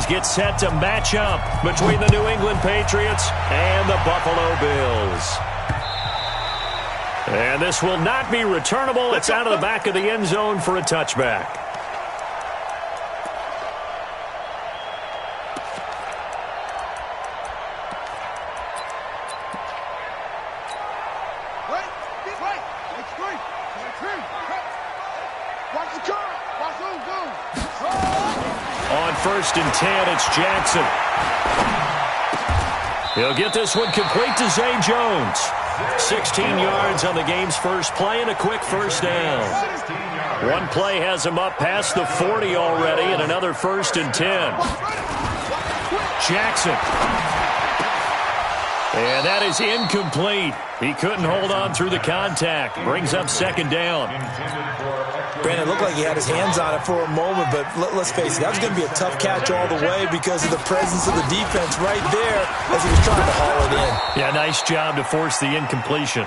teams get set to match up between the New England Patriots and the Buffalo Bills. And this will not be returnable. It's out of the back of the end zone for a touchback. On 1st and 10, it's Jackson. He'll get this one complete to Zay Jones. 16 yards on the game's first play and a quick first down. One play has him up past the 40 already and another 1st and 10. Jackson. And that is incomplete. He couldn't hold on through the contact. Brings up 2nd down. Brandon, it looked like he had his hands on it for a moment, but let's face it, that was going to be a tough catch all the way because of the presence of the defense right there as he was trying to haul it in. Yeah, nice job to force the incompletion.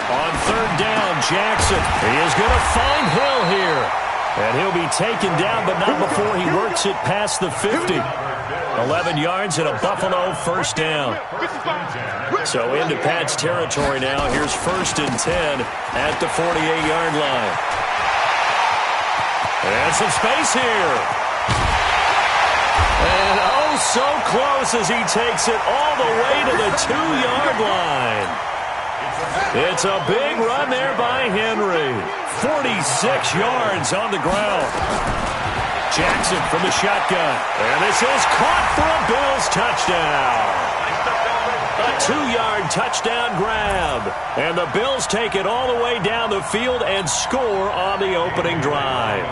On 3rd down, Jackson. He is going to find Hill here. And he'll be taken down, but not before he works it past the 50. 11 yards and a Buffalo 1st down. So into Pat's territory now. Here's 1st and 10 at the 48-yard line. And some space here. And oh, so close as he takes it all the way to the 2-yard line. It's a big run there by Henry. 46 yards on the ground. Jackson from the shotgun. And this is caught for a Bills touchdown. A 2-yard touchdown grab. And the Bills take it all the way down the field and score on the opening drive.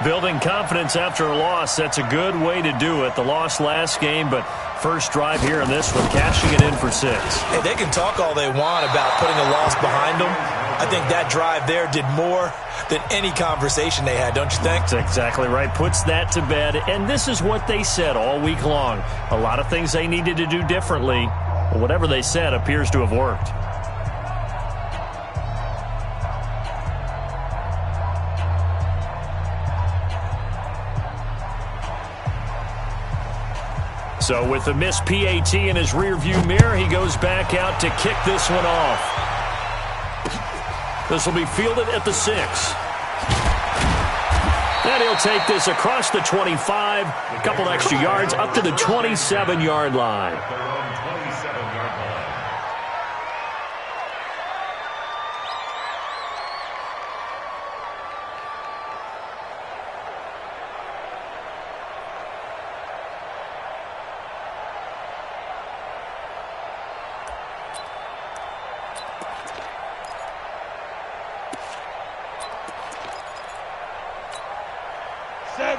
Building confidence after a loss, that's a good way to do it. The loss last game, but first drive here in this one, cashing it in for 6. Hey, they can talk all they want about putting a loss behind them. I think that drive there did more than any conversation they had, don't you think? That's exactly right. Puts that to bed. And this is what they said all week long. A lot of things they needed to do differently. But whatever they said appears to have worked. So with the missed PAT in his rearview mirror, he goes back out to kick this one off. This will be fielded at the 6. And he'll take this across the 25, a couple extra yards up to the 27-yard line.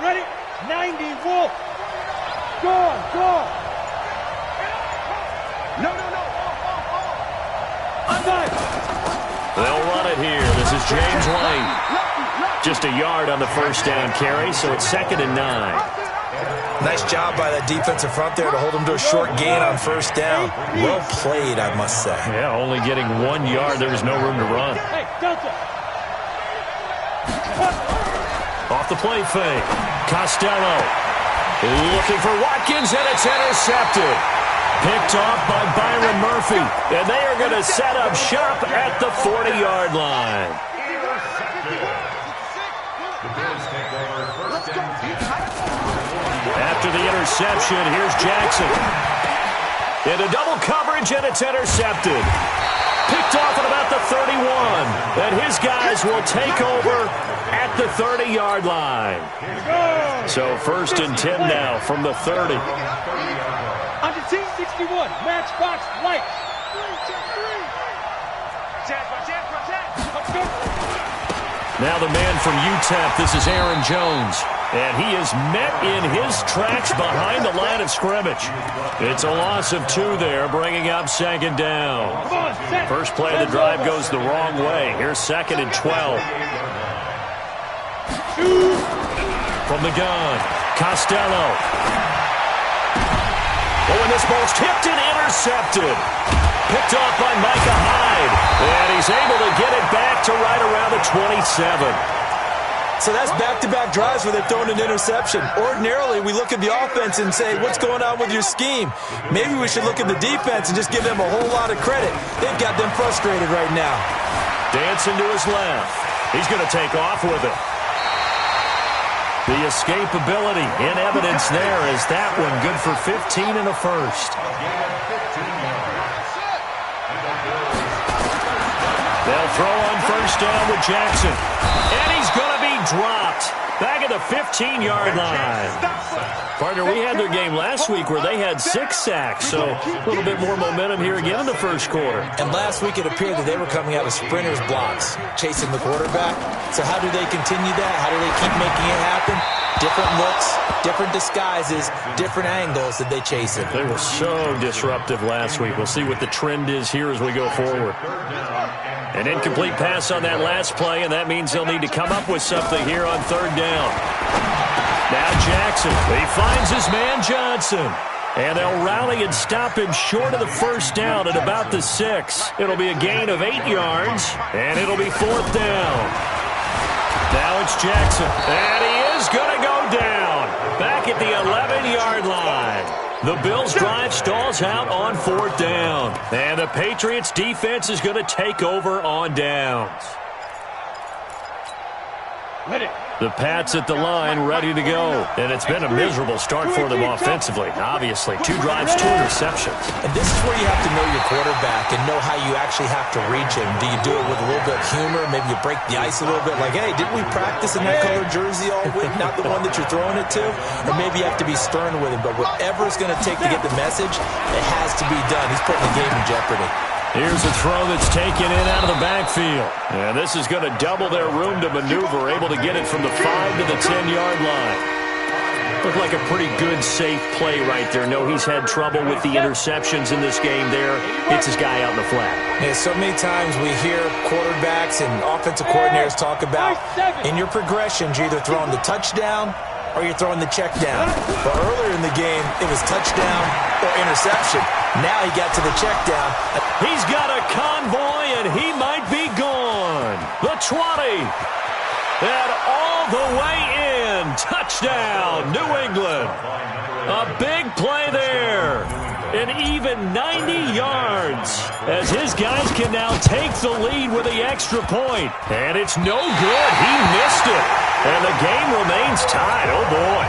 Ready? 90, Wolf. Go on, go on. No. I'm done. They'll run it here. This is James Lane. Just a yard on the first down carry, so it's 2nd and 9. Nice job by that defensive front there to hold him to a short gain on first down. Well played, I must say. Yeah, only getting 1 yard. There was no room to run. Hey, Delta. Off the play fake. Costello looking for Watkins, and it's intercepted. Picked off by Byron Murphy. And they are going to set up shop at the 40-yard line. After the interception, here's Jackson. Into double coverage, and it's intercepted. Picked off at about the 31. And his guys will take over at the 30-yard line. So 1st and 10 now from the 30. Under team 61, matchbox light. Now the man from UTEP, this is Aaron Jones. And he is met in his tracks behind the line of scrimmage. It's a loss of 2 there, bringing up 2nd down. First play of the drive goes the wrong way. Here's 2nd and 12. From the gun, Costello. Oh, and this ball's tipped and intercepted. Picked off by Micah Hyde. And he's able to get it back to 27. So that's back-to-back drives where they've thrown an interception. Ordinarily, we look at the offense and say, what's going on with your scheme? Maybe we should look at the defense and just give them a whole lot of credit. They've got them frustrated right now. Dancing to his left. He's going to take off with it. The escapability in evidence there is that one good for 15 in the first. They'll throw on first down with Jackson. And he's going to be dropped back at the 15-yard line. Partner, we had their game last week where they had 6 sacks, so a little bit more momentum here again in the first quarter. And last week it appeared that they were coming out with sprinters blocks, chasing the quarterback. So how do they continue that? How do they keep making it happen? Different looks, different disguises, different angles that they chase it. They were so disruptive last week. We'll see what the trend is here as we go forward. An incomplete pass on that last play, and that means they'll need to come up with something here on third down. Now Jackson, he finds his man Johnson. And they'll rally and stop him short of the first down at about the 6. It'll be a gain of 8 yards, and it'll be fourth down. Now it's Jackson, and he is going to go down back at the 11-yard line. The Bills' drive stalls out on fourth down, and the Patriots' defense is going to take over on downs. The Pats at the line, ready to go. And it's been a miserable start for them offensively. Obviously, 2 drives, 2 interceptions. And this is where you have to know your quarterback and know how you actually have to reach him. Do you do it with a little bit of humor? Maybe you break the ice a little bit like, hey, didn't we practice in that colored jersey all week? Not the one that you're throwing it to? Or maybe you have to be stern with him. But whatever it's going to take to get the message, it has to be done. He's putting the game in jeopardy. Here's a throw that's taken in out of the backfield. And this is going to double their room to maneuver, able to get it from the 5 to the 10-yard line. Looked like a pretty good, safe play right there. No, he's had trouble with the interceptions in this game there. Hits his guy out in the flat. Yeah, so many times we hear quarterbacks and offensive coordinators talk about in your progressions, you're either throwing the touchdown or you're throwing the check down. But earlier in the game, it was touchdown or interception. Now he got to the check down. He's got a convoy, and he might be gone. The 20. And all the way in. Touchdown, New England. A big play there. And even 90 yards as his guys can now take the lead with the extra point. And it's no good. He missed it. And the game remains tied. Oh, boy.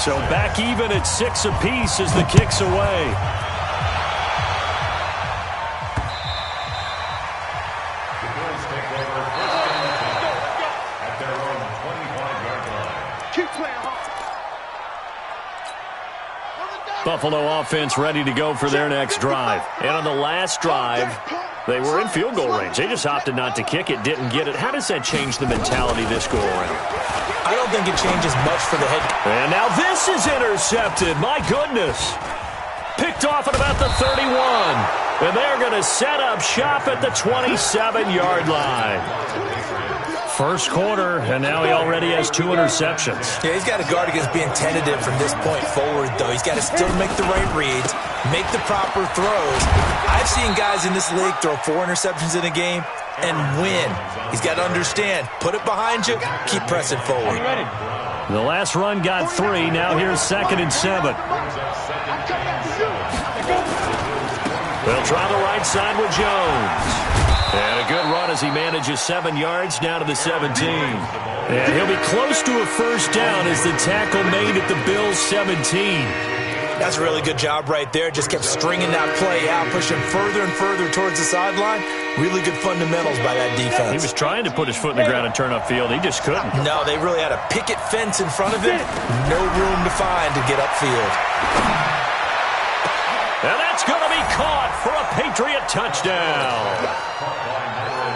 So back even at 6 apiece as the kick's away. Buffalo offense ready to go for their next drive. And on the last drive, they were in field goal range. They just opted not to kick it, didn't get it. How does that change the mentality this go around? I don't think it changes much for the head. And now this is intercepted. My goodness. Picked off at about the 31. And they're going to set up shop at the 27-yard line. First quarter, and now he already has 2 interceptions. Yeah, he's got to guard against being tentative from this point forward, though. He's got to still make the right reads, make the proper throws. I've seen guys in this league throw 4 interceptions in a game and win. He's got to understand, put it behind you, keep pressing forward. The last run got 3. Now here's 2nd and 7. They'll try the right side with Jones. And a good run as he manages 7 yards down to the 17. And he'll be close to a first down as the tackle made at the Bills' 17. That's a really good job right there. Just kept stringing that play out, pushing further and further towards the sideline. Really good fundamentals by that defense. He was trying to put his foot in the ground and turn upfield. He just couldn't. No, they really had a picket fence in front of him. No room to find to get upfield. And that's going to be caught for a Patriot touchdown.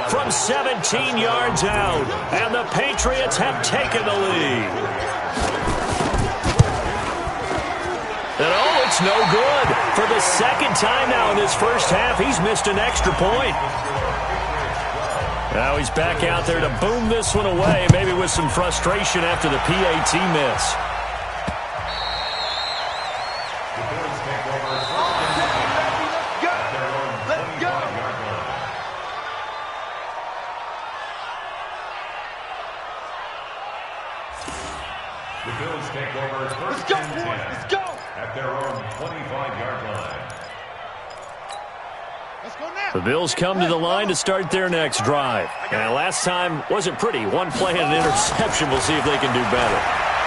From 17 yards out, and the Patriots have taken the lead. And oh, it's no good. For the second time now in this first half, he's missed an extra point. Now he's back out there to boom this one away, maybe with some frustration after the PAT miss. take over first and 10 at their own 25-yard line. The Bills come to the line to start their next drive. And last time wasn't pretty. One play and an interception. We'll see if they can do better.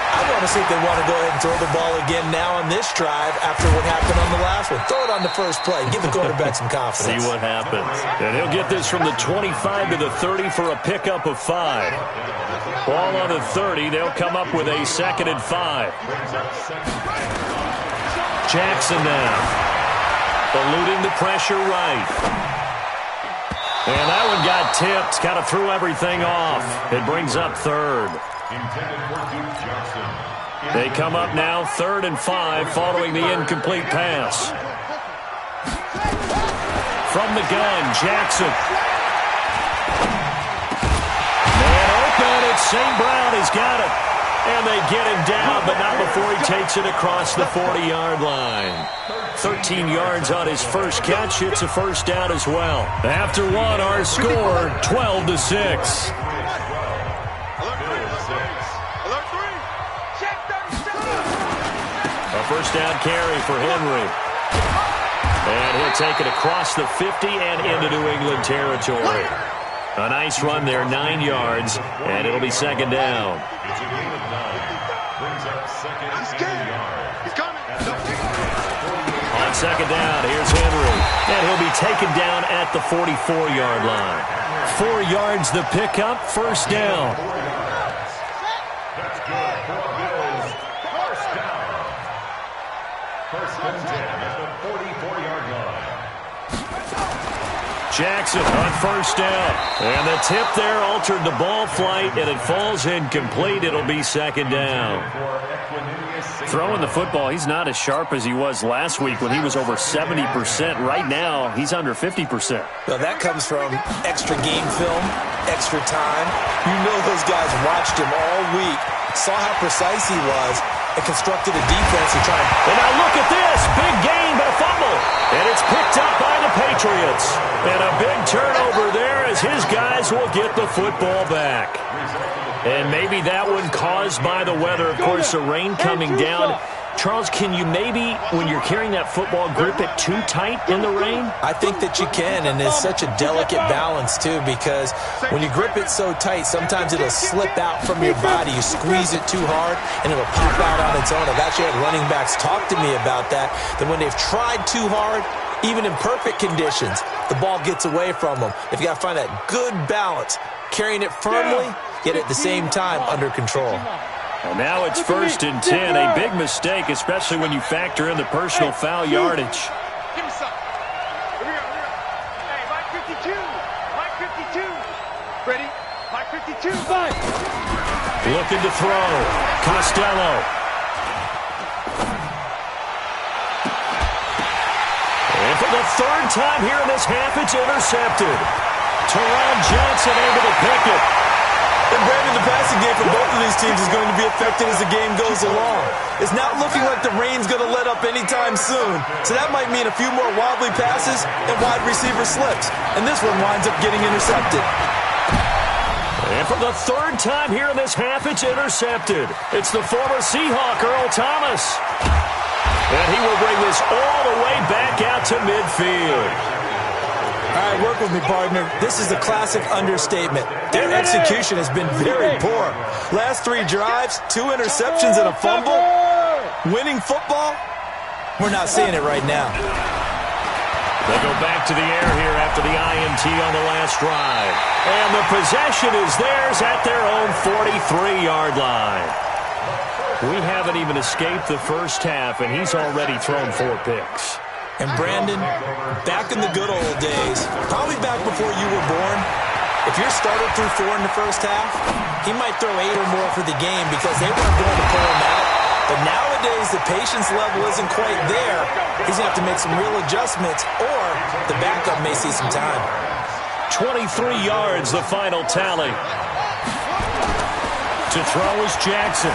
I want to see if they want to go ahead and throw the ball again now on this drive after what happened on the last one. Throw it on the first play. Give the quarterback some confidence. See what happens. And he'll get this from the 25 to the 30 for a pickup of 5. Ball on the 30. They'll come up with a 2nd and 5. Jackson now. Eluding the pressure right. And that one got tipped. Kind of threw everything off. It brings up 3rd. They come up now 3rd and 5 following the incomplete pass. From the gun, Jackson. Man open, it's St. Brown. He's got it. And they get him down, but not before he takes it across the 40-yard line. 13 yards on his first catch. It's a first down as well. After one, our score, 12-6. A first down carry for Henry. And he'll take it across the 50 and into New England territory. A nice run there, 9 yards, and it'll be 2nd down. It's a gain of 9. Brings up 2nd and 8 yards. He's coming. On 2nd down, here's Henry. And he'll be taken down at the 44-yard line. 4 yards the pickup, first down. That's good for Bills. First down. First and 10 at the 44-yard line. Jackson on first down. And the tip there altered the ball flight, and it falls incomplete. It'll be 2nd down. Throwing the football, he's not as sharp as he was last week when he was over 70%. Right now, he's under 50%. Well, that comes from extra game film, extra time. You know those guys watched him all week, saw how precise he was, and constructed a defense to try and now look at this. Big gain, but a fumble. And it's picked up by the Patriots. And a big turnover there as his guys will get the football back. And maybe that one caused by the weather. Of course, the rain coming down. Charles, can you maybe, when you're carrying that football, grip it too tight in the rain? I think that you can, and it's such a delicate balance, too, because when you grip it so tight, sometimes it'll slip out from your body. You squeeze it too hard, and it'll pop out on its own. I've actually had running backs talk to me about that when they've tried too hard, even in perfect conditions, the ball gets away from them. If you got to find that good balance, carrying it firmly, yet at the same time under control. And now it's 1st and 10. A big mistake, especially when you factor in the personal foul yardage. Give me some. Here we go. Hey, Mike 52. Mike 52. Ready? Mike 52. Five. Looking to throw. Costello. And for the 3rd time here in this half, it's intercepted. Teron Johnson able to pick it. And Brandon, the passing game for both of these teams is going to be affected as the game goes along. It's not looking like the rain's going to let up anytime soon. So that might mean a few more wobbly passes and wide receiver slips. And this one winds up getting intercepted. And for the 3rd time here in this half, it's intercepted. It's the former Seahawk, Earl Thomas. And he will bring this all the way back out to midfield. All right, work with me, partner. This is a classic understatement. Their execution has been very poor. Last 3 drives, 2 interceptions and a fumble. Winning football? We're not seeing it right now. They go back to the air here after the INT on the last drive. And the possession is theirs at their own 43-yard line. We haven't even escaped the first half, and he's already thrown 4 picks. And Brandon, back in the good old days, probably back before you were born, if your starter threw 4 in the first half, he might throw 8 or more for the game because they weren't going to pull him out. But nowadays, the patience level isn't quite there. He's going to have to make some real adjustments, or the backup may see some time. 23 yards, the final tally. To throw is Jackson.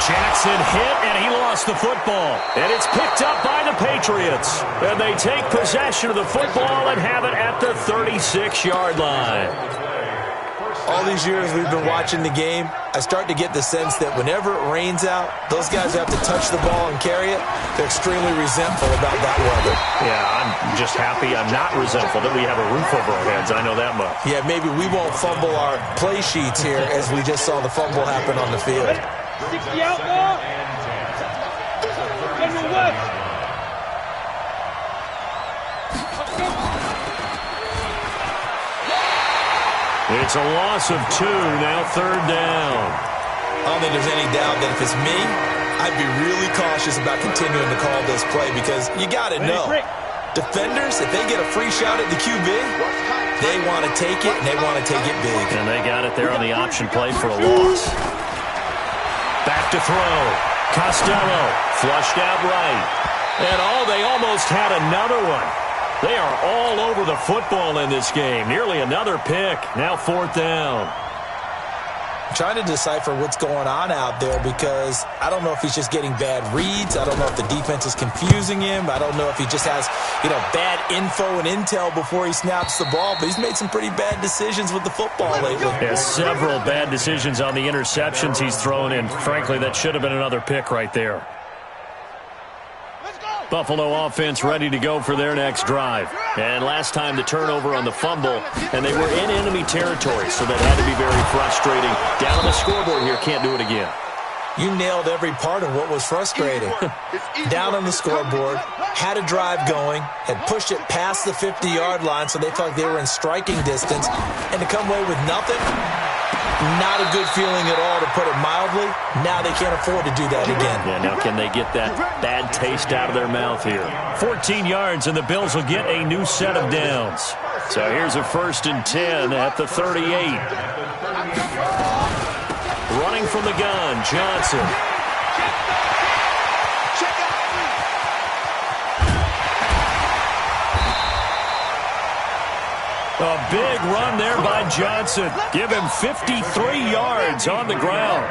Jackson hit, and he lost the football. And it's picked up by the Patriots. And they take possession of the football and have it at the 36-yard line. All these years we've been watching the game, I start to get the sense that whenever it rains out, those guys who have to touch the ball and carry it, they're extremely resentful about that weather. Yeah, I'm just happy I'm not resentful that we have a roof over our heads. I know that much. Yeah, maybe we won't fumble our play sheets here as we just saw the fumble happen on the field. 60 out ball. General West. It's a loss of 2, now third down. I don't think there's any doubt that if it's me, I'd be really cautious about continuing to call this play because you got to know, defenders, if they get a free shot at the QB, they want to take it, and they want to take it big. And they got it there on the option play for a loss. Back to throw. Costello flushed out right. And they almost had another one. They are all over the football in this game. Nearly another pick. Now fourth down. I'm trying to decipher what's going on out there because I don't know if he's just getting bad reads. I don't know if the defense is confusing him. I don't know if he just has, bad info and intel before he snaps the ball. But he's made some pretty bad decisions with the football lately. Yeah, several bad decisions on the interceptions he's thrown in. Frankly, that should have been another pick right there. Buffalo offense ready to go for their next drive. And last time the turnover on the fumble, and they were in enemy territory, so that had to be very frustrating. Down on the scoreboard here, can't do it again. You nailed every part of what was frustrating. Down on the scoreboard, had a drive going, had pushed it past the 50-yard line, so they felt like they were in striking distance, and to come away with nothing, not a good feeling at all, to put it mildly. Now they can't afford to do that again. Yeah, now can they get that bad taste out of their mouth here? 14 yards, and the Bills will get a new set of downs. So here's a 1st and 10 at the 38. Running from the gun, Johnson. A big run there by Johnson. Give him 53 yards on the ground.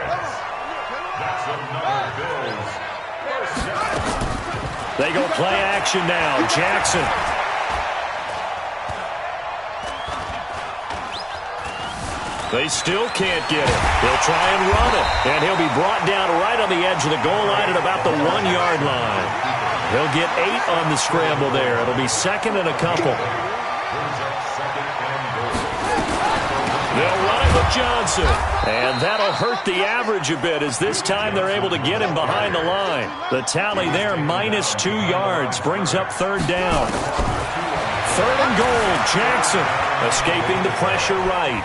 They go play action now. Jackson. They still can't get it. They'll try and run it. And he'll be brought down right on the edge of the goal line at about the 1-yard line. He'll get 8 on the scramble there. It'll be second and a couple. They'll run it with Johnson. And that'll hurt the average a bit as this time they're able to get him behind the line. The tally there, minus 2 yards, brings up third down. Third and goal, Jackson escaping the pressure right.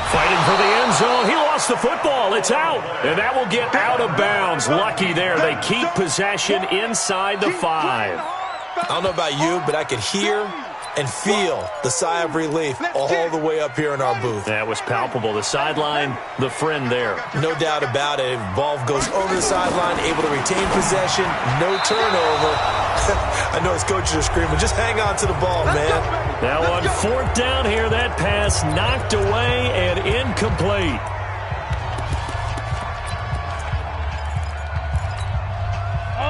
Fighting for the end zone. He lost the football. It's out. And that will get out of bounds. Lucky there. They keep possession inside the 5. I don't know about you, but I could hear and feel the sigh of relief all the way up here in our booth. That was palpable. The sideline, the friend there. No doubt about it. Ball goes over the sideline, able to retain possession, no turnover. I know his coaches are screaming, just hang on to the ball, man. Now on fourth down here, that pass knocked away and incomplete.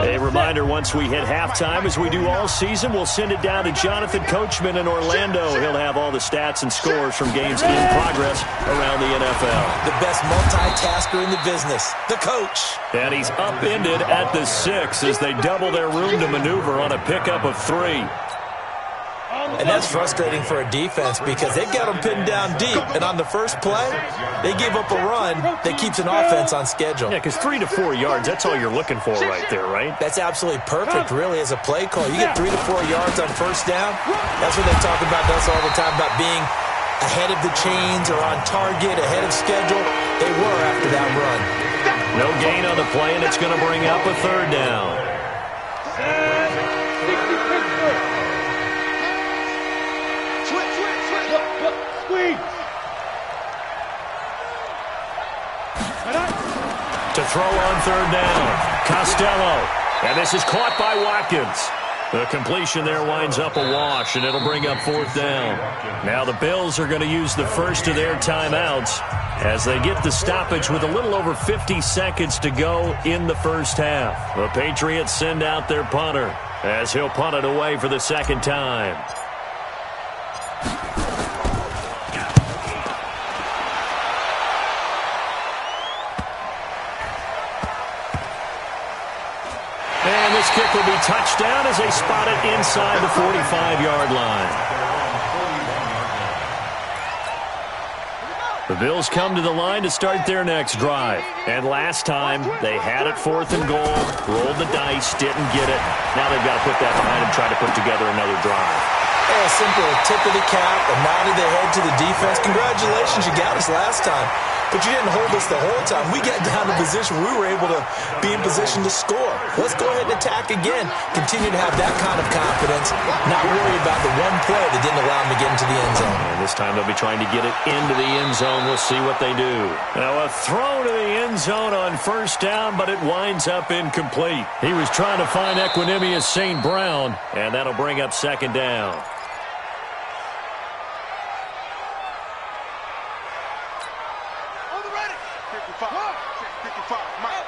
A reminder, once we hit halftime, as we do all season, we'll send it down to Jonathan Coachman in Orlando. He'll have all the stats and scores from games in progress around the NFL. The best multitasker in the business, the coach. And he's upended at the 6 as they double their room to maneuver on a pickup of 3. And that's frustrating for a defense because they've got them pinned down deep. And on the first play, they gave up a run that keeps an offense on schedule. Yeah, because 3 to 4 yards, that's all you're looking for right there, right? That's absolutely perfect, really, as a play call. You get 3 to 4 yards on first down. That's what they talk about us all the time, about being ahead of the chains or on target, ahead of schedule. They were after that run. No gain on the play, and it's going to bring up a third down. To throw on third down, Costello. And this is caught by Watkins. The completion there winds up a wash, and it'll bring up fourth down. Now the Bills are going to use the first of their timeouts as they get the stoppage with a little over 50 seconds to go in the first half. The Patriots send out their punter as he'll punt it away for the second time. kick will be touched down as they spot it inside the 45-yard line. The Bills come to the line to start their next drive. And last time, they had it 4th and goal, rolled the dice, didn't get it. Now they've got to put that behind them, try to put together another drive. Oh, a simple tip of the cap, a nod of the head to the defense. Congratulations, you got us last time. But you didn't hold us the whole time. We got down to position where we were able to be in position to score. Let's go ahead and attack again. Continue to have that kind of confidence, not worry about the one play that didn't allow them to get into the end zone. And this time they'll be trying to get it into the end zone. We'll see what they do. Now a throw to the end zone on 1st down, but it winds up incomplete. He was trying to find Equanimous St. Brown, and that'll bring up 2nd down.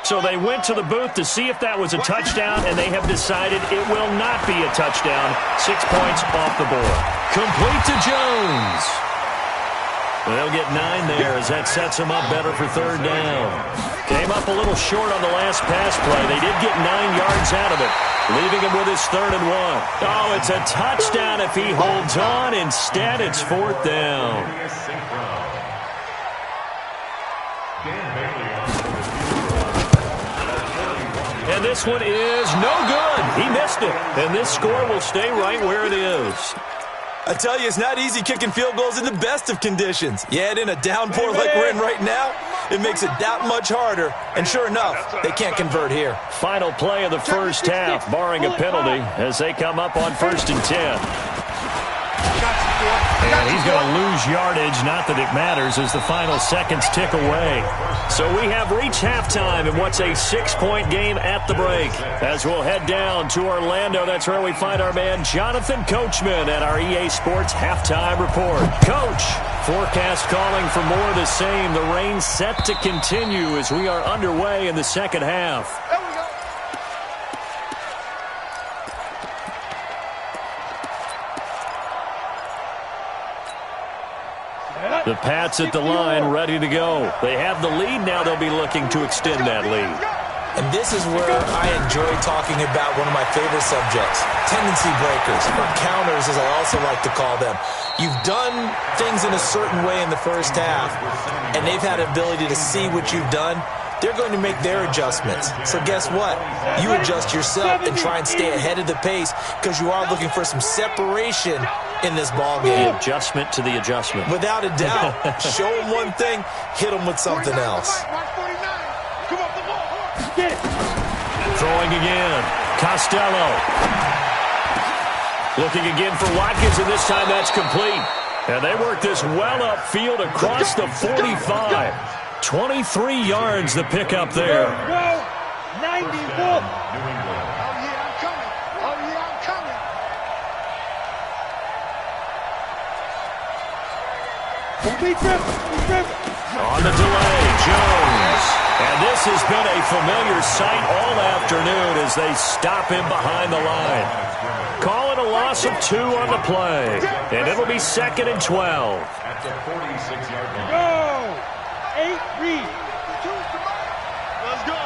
So they went to the booth to see if that was a touchdown, and they have decided it will not be a touchdown. 6 points off the board. Complete to Jones. They'll get 9 there as that sets them up better for 3rd down. Came up a little short on the last pass play. They did get 9 yards out of it, leaving him with his 3rd and 1. Oh, it's a touchdown if he holds on. Instead, it's 4th down. And this one is no good. He missed it. And this score will stay right where it is. I tell you, it's not easy kicking field goals in the best of conditions. Yet in a downpour like we're in right now, it makes it that much harder. And sure enough, they can't convert here. Final play of the 1st half, barring a penalty, as they come up on 1st and 10. And he's going to lose yardage, not that it matters, as the final seconds tick away. So we have reached halftime in what's a 6-point game at the break. As we'll head down to Orlando, that's where we find our man Jonathan Coachman at our EA Sports Halftime Report. Coach, forecast calling for more of the same. The rain set to continue as we are underway in the 2nd half. The Pats at the line, ready to go. They have the lead now. They'll be looking to extend that lead. And this is where I enjoy talking about one of my favorite subjects, tendency breakers, or counters as I also like to call them. You've done things in a certain way in the 1st half, and they've had the ability to see what you've done. They're going to make their adjustments. So guess what? You adjust yourself and try and stay ahead of the pace because you are looking for some separation in this ball game. The adjustment to the adjustment. Without a doubt. Show them one thing, hit them with something else. Throwing again. Costello. Looking again for Watkins, and this time that's complete. And they work this well upfield across the 45. 23 yards the pickup there. 91. Oh, yeah, I'm coming. Oh, yeah, I'm coming. On the delay, Jones. And this has been a familiar sight all afternoon as they stop him behind the line. Call it a loss of 2 on the play. And it'll be 2nd and 12. At the 46-yard line. Go! 8 read. Let's go.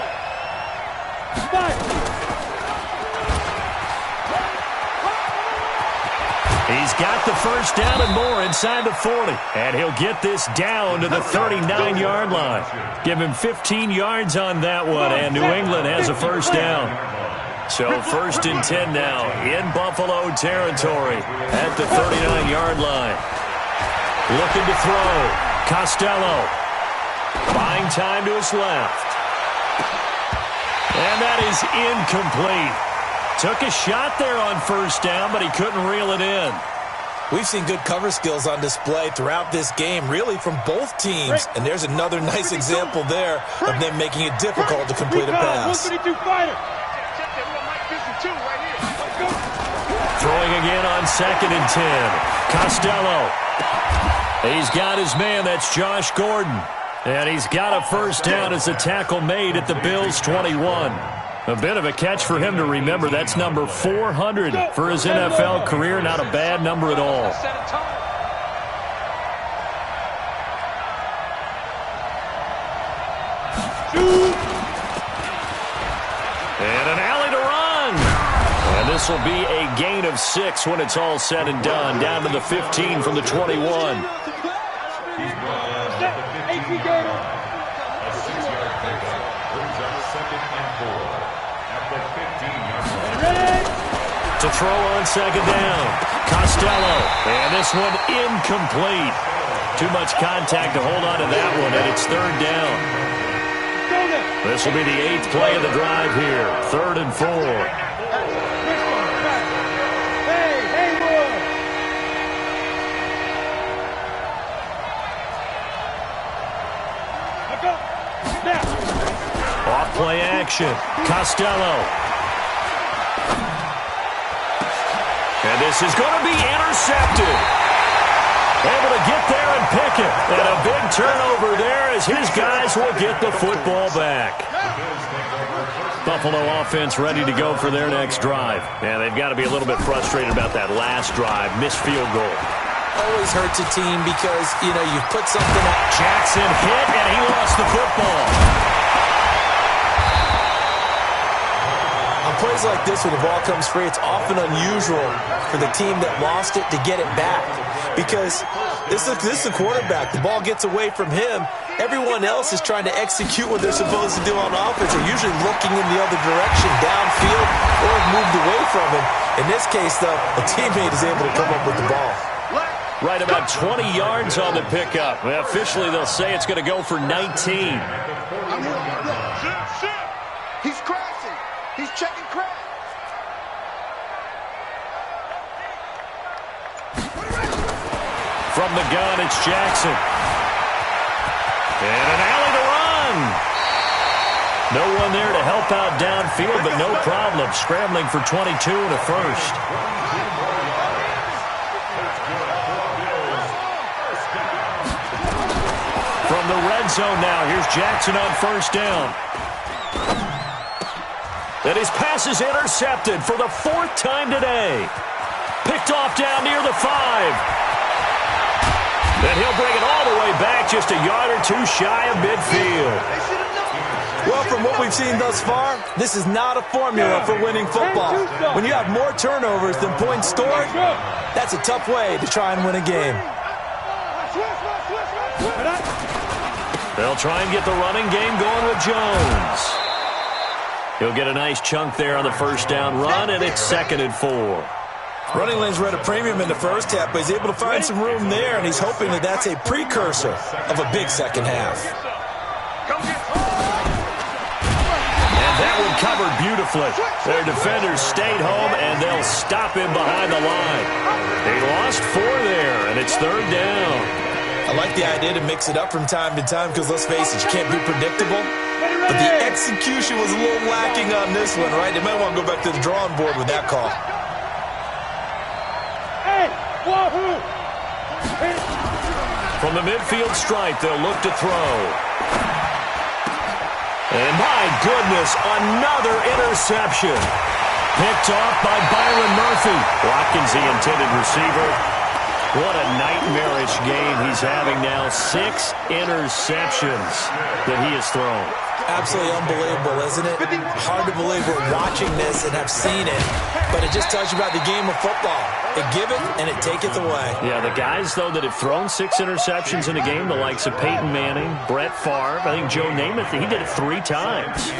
5. He's got the 1st down and more inside the 40. And he'll get this down to the 39-yard line. Give him 15 yards on that one, and New England has a 1st down. So 1st and 10 now in Buffalo territory at the 39-yard line. Looking to throw. Costello. Buying time to his left. And that is incomplete. Took a shot there on 1st down, but he couldn't reel it in. We've seen good cover skills on display throughout this game, really from both teams. And there's another nice example there of them making it difficult to complete a pass. Throwing again on 2nd and 10. Costello. He's got his man. That's Josh Gordon. And he's got a 1st down as the tackle made at the Bills' 21. A bit of a catch for him to remember. That's number 400 for his NFL career. Not a bad number at all. And an alley to run. This will be a gain of 6 when it's all said and done. Down to the 15 from the 21. He's brought down at the 15-yard line. A 6-yard pickup brings up 2nd and 4 at the 15-yard line. To throw on 2nd down. Costello. And this one incomplete. Too much contact to hold on to that one, and it's 3rd down. This will be the 8th play of the drive here. 3rd and 4. Off play action. Costello. And this is going to be intercepted. Able to get there and pick it. And a big turnover there as his guys will get the football back. Buffalo offense ready to go for their next drive. And they've got to be a little bit frustrated about that last drive. Missed field goal. Always hurts a team because, you put something out. Jackson hit, and he lost the football. On plays like this, when the ball comes free, it's often unusual for the team that lost it to get it back. Because this is the quarterback. The ball gets away from him. Everyone else is trying to execute what they're supposed to do on offense. They're usually looking in the other direction, downfield, or have moved away from him. In this case, though, a teammate is able to come up with the ball. Right about 20 yards on the pickup. Well, officially, they'll say it's going to go for 19. He's crashing. He's checking crash. From the gun, it's Jackson. And an alley to run. No one there to help out downfield, but no problem. Scrambling for 22 and a first. From the red zone now, here's Jackson on 1st down. And his pass is intercepted for the 4th time today. Picked off down near the 5. And he'll bring it all the way back just a yard or 2 shy of midfield. Well, from what we've seen thus far, this is not a formula for winning football. When you have more turnovers than points scored, that's a tough way to try and win a game. They'll try and get the running game going with Jones. He'll get a nice chunk there on the 1st down run, and it's 2nd and 4. Running lanes were at a premium in the first half, but he's able to find some room there, and he's hoping that that's a precursor of a big second half. And that one covered beautifully. Their defenders stayed home, and they'll stop him behind the line. They lost 4 there, and it's 3rd down. I like the idea to mix it up from time to time because, let's face it, you can't be predictable. But the execution was a little lacking on this one, right? They might want to go back to the drawing board with that call. From the midfield stripe, they'll look to throw. And my goodness, another interception. Picked off by Byron Murphy. Watkins, the intended receiver. What a nightmarish game he's having now. 6 interceptions that he has thrown. Absolutely unbelievable, isn't it? Hard to believe we're watching this and have seen it, but it just tells you about the game of football. It giveth and it taketh away. Yeah, the guys, though, that have thrown 6 interceptions in a game, the likes of Peyton Manning, Brett Favre, I think Joe Namath, he did it 3 times.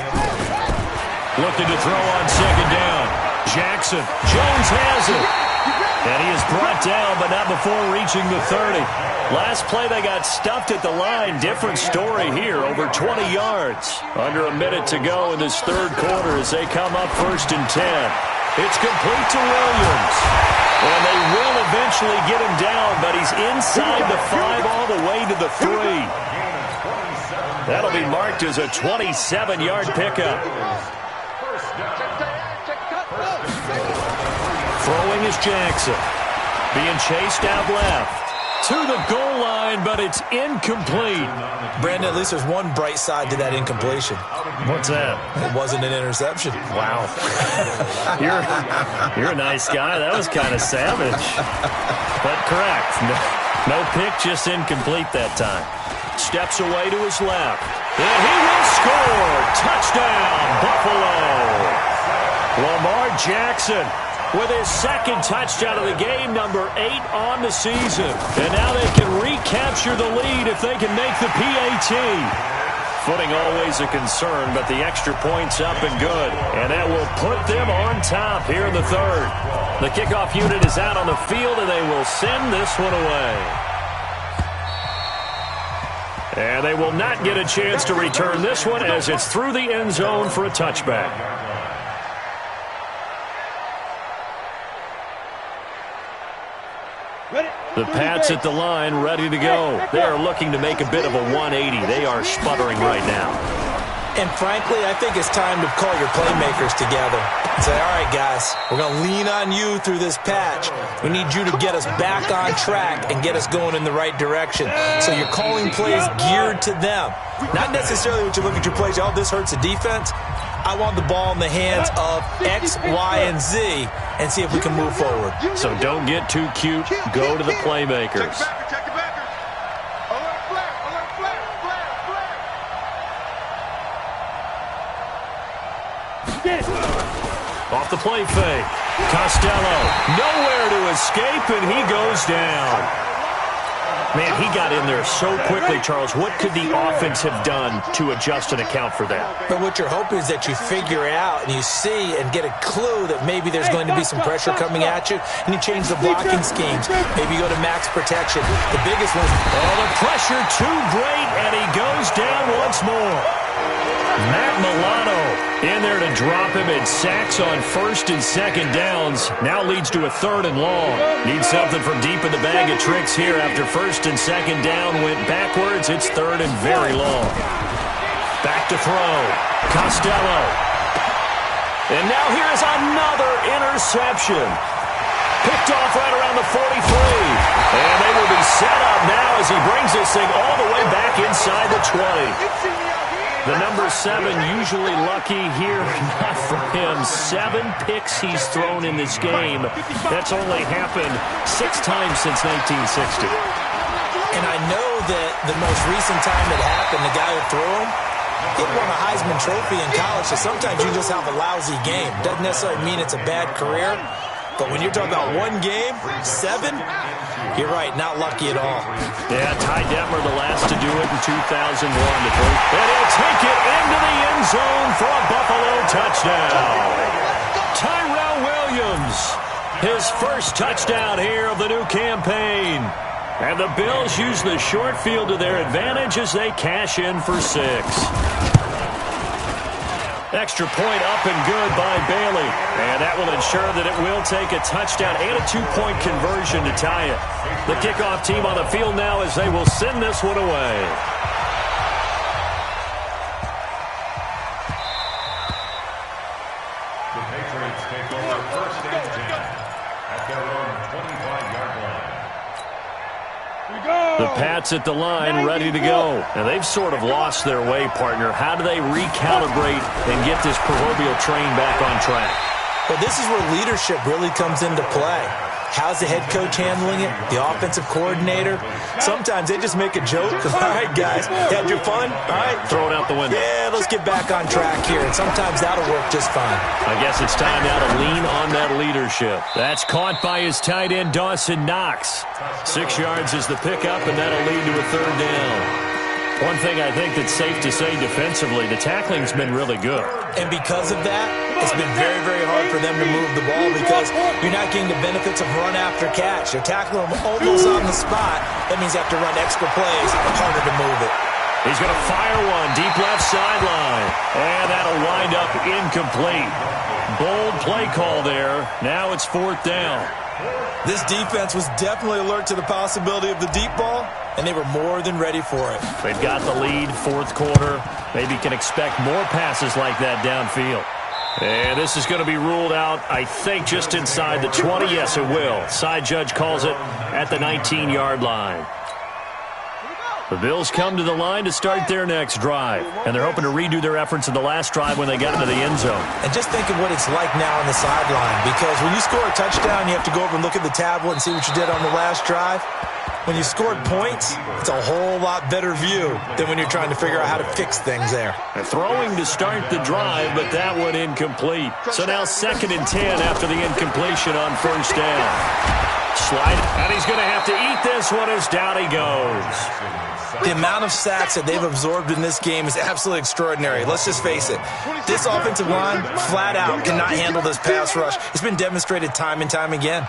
Looking to throw on 2nd down. Jackson. Jones has it. And he is brought down, but not before reaching the 30. Last play, they got stuffed at the line. Different story here, over 20 yards. Under a minute to go in this 3rd quarter as they come up 1st and 10. It's complete to Williams. And they will eventually get him down, but he's inside the 5 all the way to the 3. That'll be marked as a 27-yard pickup. Throwing is Jackson. Being chased out left. To the goal line, but it's incomplete. Brandon, at least there's one bright side to that incompletion. What's that? It wasn't an interception. Wow. You're a nice guy. That was kind of savage. But correct. No pick, just incomplete that time. Steps away to his left. And he will score. Touchdown, Buffalo. Lamar Jackson with his second touchdown of the game, number 8 on the season. And now they can recapture the lead if they can make the PAT. Footing always a concern, but the extra point's up and good. And that will put them on top here in the third. The kickoff unit is out on the field, and they will send this one away. And they will not get a chance to return this one as it's through the end zone for a touchback. The Pats at the line, ready to go. They are looking to make a bit of a 180. They are sputtering right now. And frankly, I think it's time to call your playmakers together and say, all right, guys, we're going to lean on you through this patch. We need you to get us back on track and get us going in the right direction. So you're calling plays geared to them. Not necessarily what you look at your plays, oh, this hurts the defense. I want the ball in the hands of X, Y, and Z and see if we can move forward. So don't get too cute. Go to the playmakers. Check the backers. Alert flare, alert flare, flare. Off the play fake. Costello, nowhere to escape, and he goes down. Man, he got in there so quickly, Charles. What could the offense have done to adjust and account for that? But what you're hoping is that you figure out and you see and get a clue that maybe there's going to be some pressure coming at you, and you change the blocking schemes. Maybe you go to max protection. The biggest one. Oh, the pressure too great, and he goes down once more. Matt Milano in there to drop him, and sacks on first and second downs. Now leads to a 3rd and long. Needs something from deep in the bag of tricks here after first and second down went backwards. It's 3rd and very long. Back to throw. Costello. And now here is another interception. Picked off right around the 43. And they will be set up now as he brings this thing all the way back inside the 20. The number 7 usually lucky here, not for him. 7 picks he's thrown in this game. That's only happened 6 times since 1960. And I know that the most recent time it happened, the guy who threw him, he won a Heisman Trophy in college, so sometimes you just have a lousy game. Doesn't necessarily mean it's a bad career, but when you're talking about one game, 7, you're right, not lucky at all. Yeah, Ty Detmer, the last to do it in 2001. And he'll take it into the end zone for a Buffalo touchdown. Tyrell Williams, his first touchdown here of the new campaign. And the Bills use the short field to their advantage as they cash in for 6. Extra point up and good by Bailey. And that will ensure that it will take a touchdown and a 2-point conversion to tie it. The kickoff team on the field now as they will send this one away. The Patriots take over 1st and 10 at their own 25-yard line. The Pats at the line, ready to go. And they've sort of lost their way, partner. How do they recalibrate and get this proverbial train back on track? Well, this is where leadership really comes into play. How's the head coach handling it? The offensive coordinator? Sometimes they just make a joke. All right, guys, had your fun? All right. Throw it out the window. Yeah, let's get back on track here. And sometimes that'll work just fine. I guess it's time now to lean on that leadership. That's caught by his tight end, Dawson Knox. 6 yards is the pickup, and that'll lead to a 3rd down. One thing I think that's safe to say defensively, the tackling's been really good. And because of that, it's been very, very hard for them to move the ball because you're not getting the benefits of run after catch. You're tackling them almost on the spot. That means you have to run extra plays, harder to move it. He's going to fire one, deep left sideline. And that'll wind up incomplete. Bold play call there. Now it's 4th down. This defense was definitely alert to the possibility of the deep ball, and they were more than ready for it. They've got the lead, 4th quarter. Maybe can expect more passes like that downfield. And this is going to be ruled out, I think, just inside the 20. Yes, it will. Side judge calls it at the 19-yard line. The Bills come to the line to start their next drive, and they're hoping to redo their efforts in the last drive when they got into the end zone. And just think of what it's like now on the sideline, because when you score a touchdown, you have to go over and look at the tablet and see what you did on the last drive. When you scored points, it's a whole lot better view than when you're trying to figure out how to fix things there. Throwing to start the drive, but that one incomplete. So now 2nd and 10 after the incompletion on first down. Slide, and he's going to have to eat this one as down he goes. The amount of sacks that they've absorbed in this game is absolutely extraordinary. Let's just face it. This offensive line, flat out, cannot handle this pass rush. It's been demonstrated time and time again.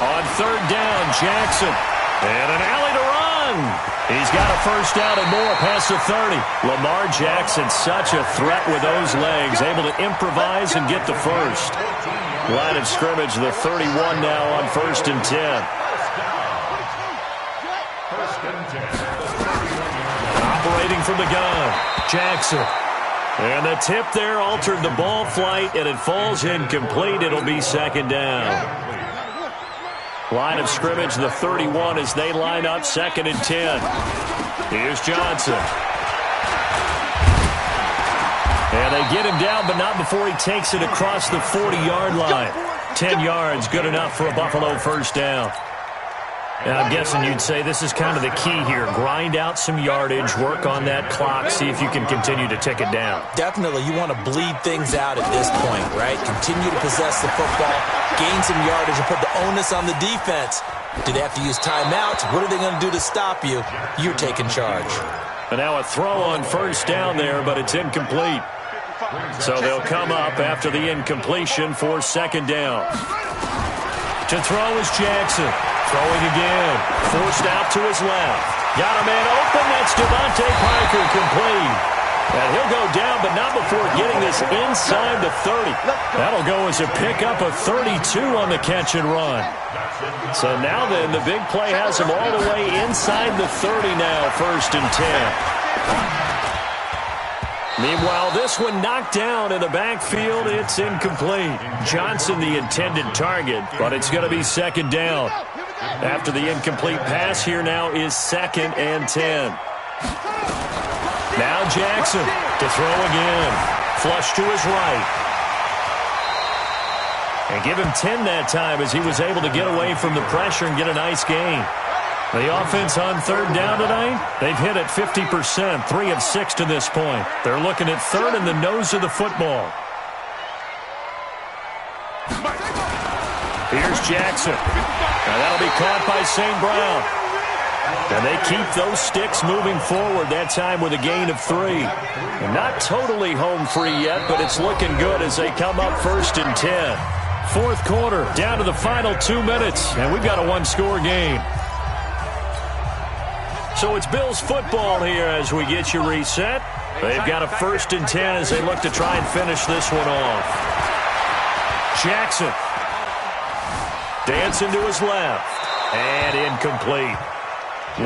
On 3rd down, Jackson. And an alley to run. He's got a first down and more past the 30. Lamar Jackson, such a threat with those legs, able to improvise and get the first. Line of scrimmage, the 31 now on 1st and 10. Operating from the gun, Jackson. And the tip there altered the ball flight, and it falls incomplete. It'll be 2nd down. Line of scrimmage, the 31 as they line up 2nd and 10. Here's Johnson. And they get him down, but not before he takes it across the 40-yard line. 10 yards, good enough for a Buffalo first down. And I'm guessing you'd say this is kind of the key here. Grind out some yardage, work on that clock, see if you can continue to tick it down. Definitely, you want to bleed things out at this point, right? Continue to possess the football, gain some yardage, and put the onus on the defense. Do they have to use timeouts? What are they going to do to stop you? You're taking charge. And now a throw on first down there, but it's incomplete. So they'll come up after the incompletion for 2nd down. To throw is Jackson. Throwing again. Forced out to his left. Got a man open. That's Devontae Parker, complete. And he'll go down, but not before getting this inside the 30. That'll go as a pickup of 32 on the catch and run. So now then, the big play has him all the way inside the 30 now, 1st and 10. Meanwhile, this one knocked down in the backfield. It's incomplete. Johnson the intended target, but it's going to be 2nd down. After the incomplete pass, here now is 2nd and 10. Now Jackson to throw again. Flush to his right. And give him 10 that time as he was able to get away from the pressure and get a nice gain. The offense on 3rd down tonight, they've hit it 50%, 3 of 6 to this point. They're looking at 3rd in the nose of the football. Here's Jackson. Now that'll be caught by St. Brown. And they keep those sticks moving forward, that time with a gain of 3. And not totally home free yet, but it's looking good as they come up 1st and 10. 4th quarter, down to the final 2 minutes, and we've got a one-score game. So it's Bills football here as we get you reset. They've got a 1st and 10 as they look to try and finish this one off. Jackson. Dancing to his left. And incomplete.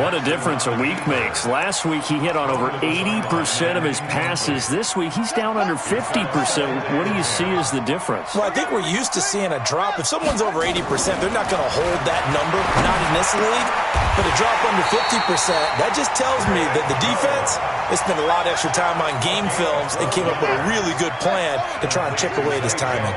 What a difference a week makes. Last week he hit on over 80% of his passes. This week he's down under 50%. What do you see as the difference? Well, I think we're used to seeing a drop. If someone's over 80%, they're not going to hold that number, not in this league. But a drop under 50%, that just tells me that the defense, they spent a lot of extra time on game films and came up with a really good plan to try and chip away this timing.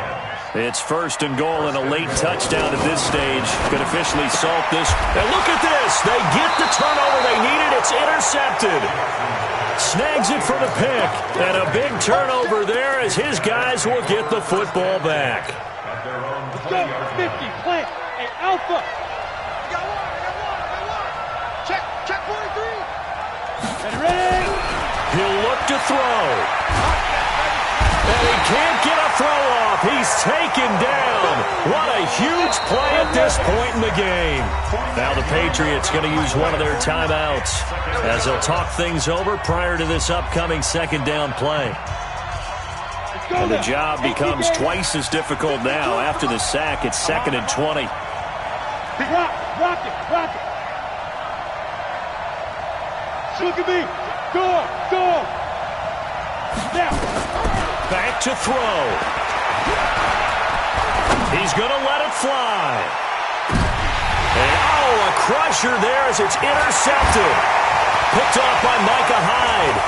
It's 1st and goal and a late touchdown at this stage. Could officially salt this. And look at this. They get the turnover they needed. It's intercepted. Snags it for the pick. And a big turnover there as his guys will get the football back. Let's go. 50, plant, and alpha. Check 43. And ready. He'll look to throw. And he can't get a throw off. He's taken down. What a huge play at this point in the game. Now the Patriots going to use one of their timeouts as they'll talk things over prior to this upcoming 2nd down play. And the job becomes twice as difficult now. After the sack, it's 2nd and 20. Rock it. Look at me. Go. Now. Back to throw. He's going to let it fly. And a crusher there as it's intercepted. Picked off by Micah Hyde.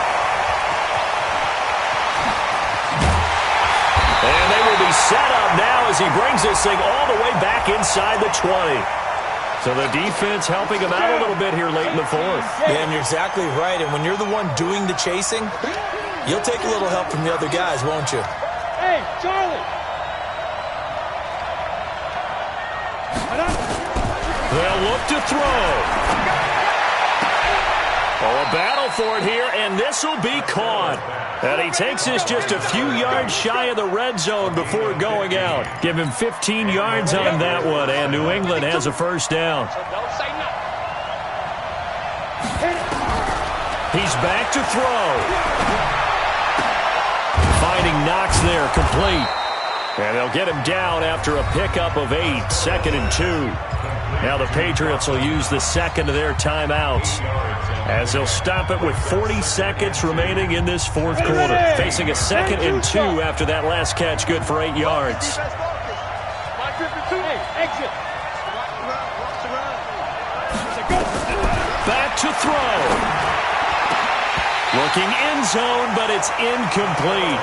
And they will be set up now as he brings this thing all the way back inside the 20. So the defense helping him out a little bit here late in the fourth. Yeah, and you're exactly right. And when you're the one doing the chasing, you'll take a little help from the other guys, won't you? Hey, Charlie. They'll look to throw. Oh, a battle for it here, and this will be caught. And he takes this just a few yards shy of the red zone before going out. Give him 15 yards on that one, and New England has a first down. He's back to throw. Finding Knox there, complete. And they'll get him down after a pickup of 8, 2nd and 2. Now the Patriots will use the second of their timeouts as they'll stop it with 40 seconds remaining in this fourth quarter. Facing a 2nd and 2 after that last catch, good for 8 yards. Back to throw. Looking end zone, but it's incomplete.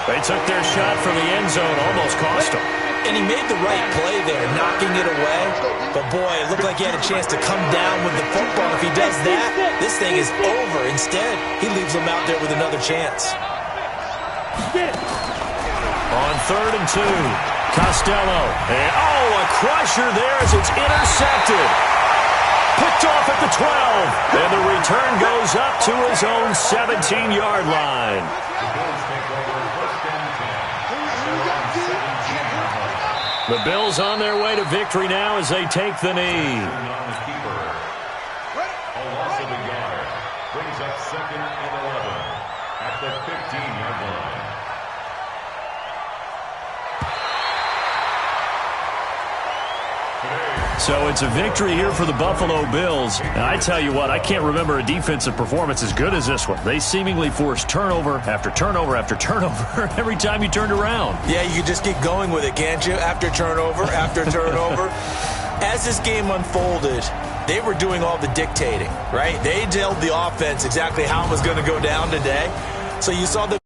They took their shot from the end zone, almost cost them. And he made the right play there, knocking it away. But, boy, it looked like he had a chance to come down with the football. If he does that, this thing is over. Instead, he leaves him out there with another chance. On 3rd and 2, Costello. And, a crusher there as it's intercepted. Picked off at the 12. And the return goes up to his own 17-yard line. The Bills on their way to victory now as they take the knee. A loss of a yard brings up 2nd and 11 at the 15-yard line. So it's a victory here for the Buffalo Bills. And I tell you what, I can't remember a defensive performance as good as this one. They seemingly forced turnover after turnover after turnover every time you turned around. Yeah, you can just keep going with it, can't you? After turnover, after turnover. As this game unfolded, they were doing all the dictating, right? They told the offense exactly how it was going to go down today. So you saw the